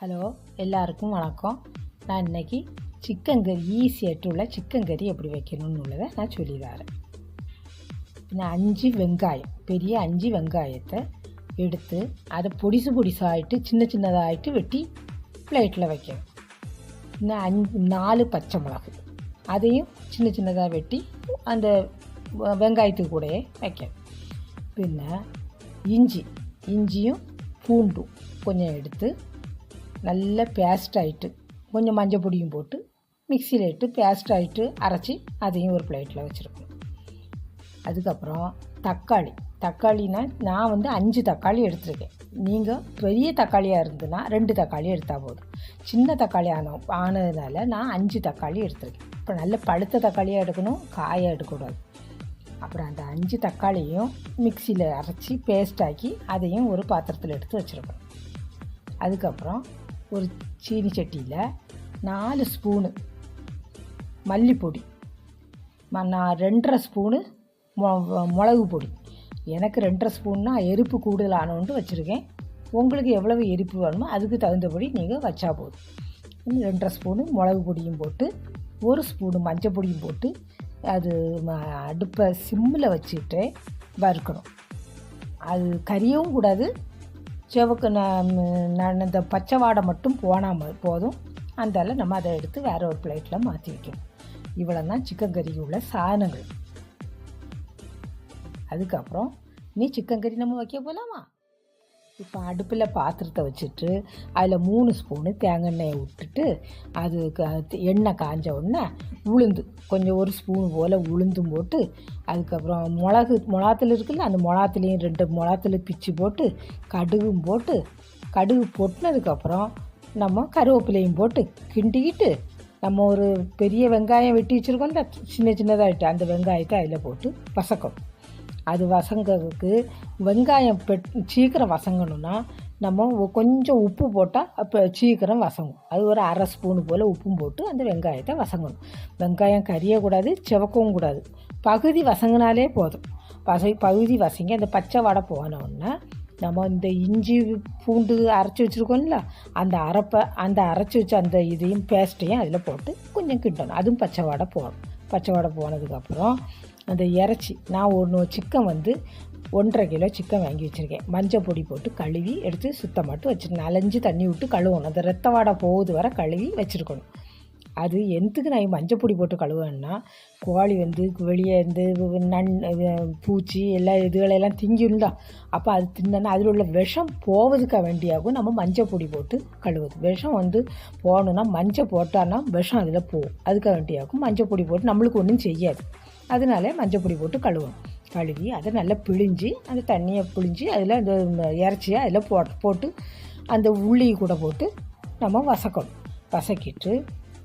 Hello, எல்லாருக்கும் வணக்கம். நான் இன்றைக்கி சிக்கன் கறி ஈஸியாയിട്ടുള്ള சிக்கன் கறி எப்படி வைக்கணும்னு உள்ளதை நான் சொல்லி தரேன். நான் 5 வெங்காயம், பெரிய 5 வெங்காயத்தை எடுத்து அதை பொடிசாகிட்டு சின்னதாகிட்டு வெட்டி பிளேட்டில் வைக்கணும். இன்னும் 4 பச்சை மிளகு, அதையும் சின்னதாக வெட்டி அந்த வெங்காயத்துக்கு கூடயே வைக்கணும். பின்ன இஞ்சியும் பூண்டும் கொஞ்சம் எடுத்து நல்ல பேஸ்ட் ஆகிட்டு கொஞ்சம் மஞ்சள் பொடியும் போட்டு மிக்சியில் இட்டு பேஸ்ட் ஆகிட்டு அரைச்சி அதையும் ஒரு பிளேட்டில் வச்சுருக்கணும். அதுக்கப்புறம் தக்காளினா நான் 5 தக்காளி எடுத்துருக்கேன். நீங்கள் பெரிய தக்காளியாக இருந்ததுன்னா 2 தக்காளி எடுத்தால் போதும். சின்ன தக்காளி ஆனதுனால நான் 5 தக்காளி எடுத்துருக்கேன். இப்போ நல்ல பழுத்த தக்காளியாக எடுக்கணும், காயாக எடுக்கக்கூடாது. அப்புறம் அந்த 5 தக்காளியும் மிக்சியில் அரைச்சி பேஸ்ட் ஆக்கி அதையும் ஒரு பாத்திரத்தில் எடுத்து வச்சுருக்கணும். அதுக்கப்புறம் ஒரு சீனி சட்டியில் 4 ஸ்பூனு மல்லிப்பொடி, நான் 2.5 ஸ்பூனு மிளகு பொடி. எனக்கு 2.5 ஸ்பூன்னா எரிப்பு கூடுதலானோன்ட்டு வச்சுருக்கேன். உங்களுக்கு எவ்வளவு எரிப்பு வேணுமோ அதுக்கு தகுந்தபடி நீங்கள் வச்சா போதும். 2.5 ஸ்பூனு மிளகு பொடியும் போட்டு 1 ஸ்பூனு மஞ்சள் பொடியும் போட்டு அது அடுப்பை சிம்மில் வச்சுட்டு வறுக்கணும். அது கறியவும் கூடாது, செவக்கு இந்த பச்சை வாடை மட்டும் போனால் போதும். அந்தால நம்ம அதை எடுத்து வேறு ஒரு பிளேட்டில் மாற்றி வைக்கணும். இவ்வளோ தான் சிக்கன் கறிக்கு உள்ள சாதனங்கள். அதுக்கப்புறம் சிக்கன் கறி நம்ம வைக்க போகலாமா? இப்போ அடுப்பில் பாத்திரத்தை வச்சுட்டு அதில் 3 ஸ்பூனு தேங்காய் எண்ணெயை விட்டுட்டு அது எண்ணெய் காஞ்ச உடனே உளுந்து கொஞ்சம் 1 ஸ்பூனு போல் உளுந்தும் போட்டு, அதுக்கப்புறம் மிளகாத்தூள் இருக்குல்ல, அந்த மிளகாத்துலேயும் 2 மிளகாத்தூள் பிச்சு போட்டு கடுகு பொட்டினதுக்கப்புறம் நம்ம கருவேப்பிலையும் போட்டு கிண்டிக்கிட்டு நம்ம ஒரு பெரிய வெங்காயம் வெட்டி வச்சுருக்கோம்ல, சின்னதாகிட்டு அந்த வெங்காயத்தை அதில் போட்டு வசக்கணும். அது வசங்கிறதுக்கு வெங்காயம் சீக்கிரம் வசங்கணுன்னா நம்ம கொஞ்சம் உப்பு போட்டால் அப்போ சீக்கிரம் வசங்கும். அது ஒரு 1/2 ஸ்பூனு போல் உப்பும் போட்டு அந்த வெங்காயத்தை வசங்கணும். வெங்காயம் கரியக்கூடாது, செவக்கவும் கூடாது. பகுதி வசங்கினாலே போதும். பகுதி வசங்கி அந்த பச்சை வடை போனோன்னா நம்ம இந்த இஞ்சி பூண்டு அரைச்சி வச்சுருக்கோம்ல, அந்த அரைச்சி வச்ச அந்த இதையும் பேஸ்ட்டையும் அதில் போட்டு கொஞ்சம் கிண்டணும். அதுவும் பச்சை வடை போகணும். பச்சை வடை போனதுக்கப்புறம் அந்த இறைச்சி, நான் சிக்கன் 1.5 கிலோ சிக்கன் வாங்கி வச்சுருக்கேன். மஞ்சள் பொடி போட்டு கழுவி எடுத்து சுத்தமாட்டு வச்சுருக்கேன். நனைஞ்சு தண்ணி விட்டு கழுவணும். அந்த ரத்த வாடை போகுது வர கழுவி வச்சுருக்கணும். அது எதுக்கு நான் மஞ்சள் பொடி போட்டு கழுவேன்னா, கோழி வெளியே பூச்சி இதுகளெல்லாம் திங்கிருந்தா, அப்போ அது தின்னா அதில் உள்ள விஷம் போவதுக்காக வேண்டியாகும் நம்ம மஞ்சள் பொடி போட்டு கழுவுது. விஷம் போகணுன்னா மஞ்சள் போட்டான்னா விஷம் அதில் போகும். அதுக்காக வேண்டியாகும் மஞ்சள் பொடி போட்டு நம்மளுக்கு ஒன்றும் செய்யாது. அதனால மஞ்சள் பொடி போட்டு கழுவி அதை நல்லா பிழிஞ்சு அந்த தண்ணியை பிழிஞ்சு அதில் அந்த இறைச்சியை அதில் போட்டு அந்த உள்ளி கூட போட்டு நம்ம வசக்கிட்டு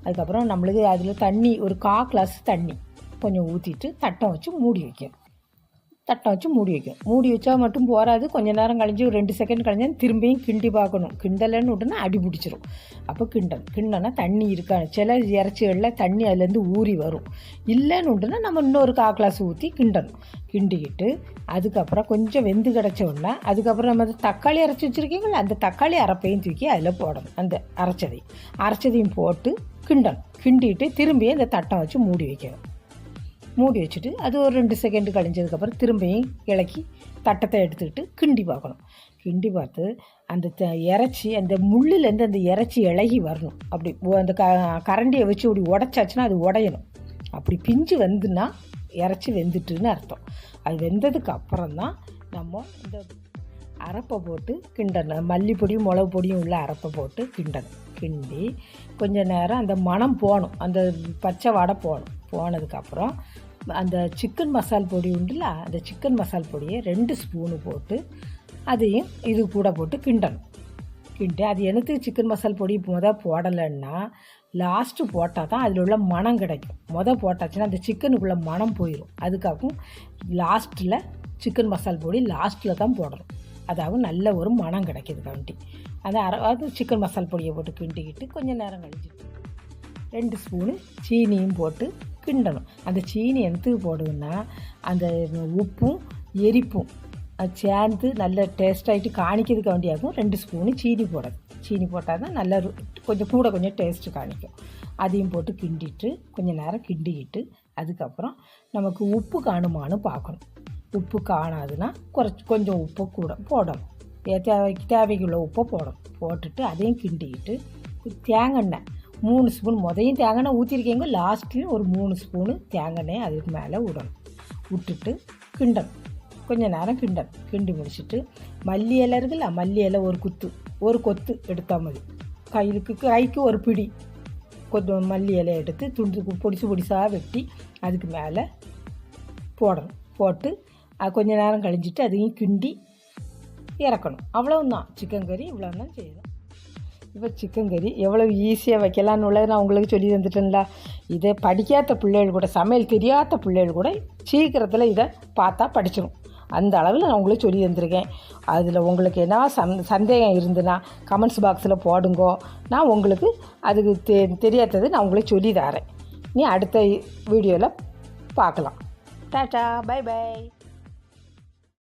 அதுக்கப்புறம் நம்மளுக்கு அதில் தண்ணி ஒரு 1/4 கிளாஸ் தண்ணி கொஞ்சம் ஊற்றிட்டு தட்டம் வச்சு மூடி வைக்கணும். மூடி வச்சா மட்டும் போகாது. கொஞ்சம் நேரம் கழிஞ்சு ஒரு 2 செகண்ட் கழிஞ்சு திரும்பியும் கிண்டி பார்க்கணும். கிண்டலைன்னு விட்டுனா அடி பிடிச்சிரும். அப்போ கிண்டனா தண்ணி இருக்காது. சில இறைச்சிகளில் தண்ணி அதுலேருந்து ஊறி வரும். இல்லைன்னு விட்டுனா நம்ம இன்னொரு 1/4 கிளாஸ் ஊற்றி கிண்டிக்கிட்டு அதுக்கப்புறம் கொஞ்சம் வெந்து கிடச்ச உடனே அதுக்கப்புறம் நம்ம தக்காளி அரைச்சி வச்சுருக்கீங்களா, அந்த தக்காளி அரைப்பையும் தூக்கி அதில் போடணும். அந்த அரைச்சதையும் போட்டு கிண்டிட்டு திரும்பியும் அந்த தட்டம் வச்சு மூடி வச்சுட்டு அது ஒரு 2 செகண்ட் கழிஞ்சதுக்கப்புறம் திரும்பியும் இலக்கி தட்டத்தை எடுத்துக்கிட்டு கிண்டி பார்த்து அந்த இறைச்சி அந்த முள்ளிலேருந்து அந்த இறைச்சி இலகி வரணும். அப்படி அந்த கரண்டியை வச்சு அப்படி உடைச்சாச்சுன்னா அது உடையணும். அப்படி பிஞ்சு வந்துன்னா இறைச்சி வெந்துட்டுன்னு அர்த்தம். அது வெந்ததுக்கு அப்புறம் தான் நம்ம இந்த அரைப்பை போட்டு கிண்டணும். மல்லிப்பொடியும் மிளகு பொடியும் உள்ள அரைப்பை போட்டு கிண்டி கொஞ்சம் நேரம் அந்த மணம் போகணும், அந்த பச்சை வாடை போனதுக்கப்புறம் அந்த சிக்கன் மசால் பொடி உண்டுல்ல, அந்த சிக்கன் மசால் பொடியை 2 ஸ்பூனு போட்டு அதையும் இது கூட போட்டு கிண்டி அது எனக்கு சிக்கன் மசால் பொடி போடலைன்னா லாஸ்ட்டு போட்டால் தான் அதில் உள்ள மனம் கிடைக்கும். போட்டாச்சுன்னா அந்த சிக்கனுக்குள்ளே மனம் போயிடும். அதுக்காகவும் லாஸ்ட்டில் சிக்கன் மசால் பொடி லாஸ்ட்டில் தான் போடணும். அதாவது நல்ல ஒரு மனம் கிடைக்கிதுக்காண்டி அது சிக்கன் மசால் பொடியை போட்டு கிண்டிக்கிட்டு கொஞ்சம் நேரம் கழிஞ்சிட்டு 2 ஸ்பூனு சீனியும் போட்டு கிண்டணும். அந்த சீனி எதுக்கு போடுதுன்னா அந்த உப்பும் எரிப்பும் அது சேர்ந்து நல்ல டேஸ்ட்டாகிட்டு காணிக்கிறதுக்கு வேண்டியாகும் 2 ஸ்பூனு சீனி போடுறது. சீனி போட்டால் தான் நல்லா கொஞ்சம் கூட கொஞ்சம் டேஸ்ட்டு காணிக்கும். அதையும் போட்டு கிண்டிட்டு கொஞ்சம் நேரம் கிண்டிக்கிட்டு அதுக்கப்புறம் நமக்கு உப்பு காணுமான்னு பார்க்கணும். உப்பு காணாதுன்னா கொஞ்சம் உப்பு கூட போடணும். தேவைக்குள்ள உப்பை போட்டுட்டு அதையும் கிண்டிக்கிட்டு தேங்காய் 3 ஸ்பூன் முதலையும் தேங்காய் ஊற்றிருக்கீங்க. லாஸ்ட்லேயும் ஒரு 3 ஸ்பூனு தேங்காய் அதுக்கு மேலே விட்டுட்டு கிண்டணும். கொஞ்சம் நேரம் கிண்டி முடிச்சுட்டு மல்லி இலை இருக்குல்ல, மல்லி இலை ஒரு கொத்து எடுத்தால் மதி. கைக்கு ஒரு பிடி கொஞ்சம் மல்லி இலை எடுத்து பொடிசாக வெட்டி அதுக்கு மேலே போடணும். போட்டு கொஞ்சம் நேரம் கழிஞ்சிட்டு அதையும் கிண்டி இறக்கணும். அவ்வளவுதான் சிக்கன் கறி. இவ்வளோ தான் செய்யணும். இப்போ சிக்கன் கறி எவ்வளோ ஈஸியாக வைக்கலான்னு உள்ளது நான் உங்களுக்கு சொல்லி தந்துட்டேன்ல. இதை படிக்காத பிள்ளைகள் கூட, சமையல் தெரியாத பிள்ளைகள் கூட சீக்கிரத்தில் இதை பார்த்தா படிச்சிடும். அந்த அளவில் நான் உங்களுக்கு சொல்லி தந்துருக்கேன். அதில் உங்களுக்கு என்ன சந்தேகம் இருந்துன்னா கமெண்ட்ஸ் பாக்ஸில் போடுங்கோ. நான் உங்களுக்கு அதுக்கு தெரியாதது நான் உங்களுக்கு சொல்லி தரேன். நீ அடுத்த வீடியோவில் பார்க்கலாம். Tata, bye by.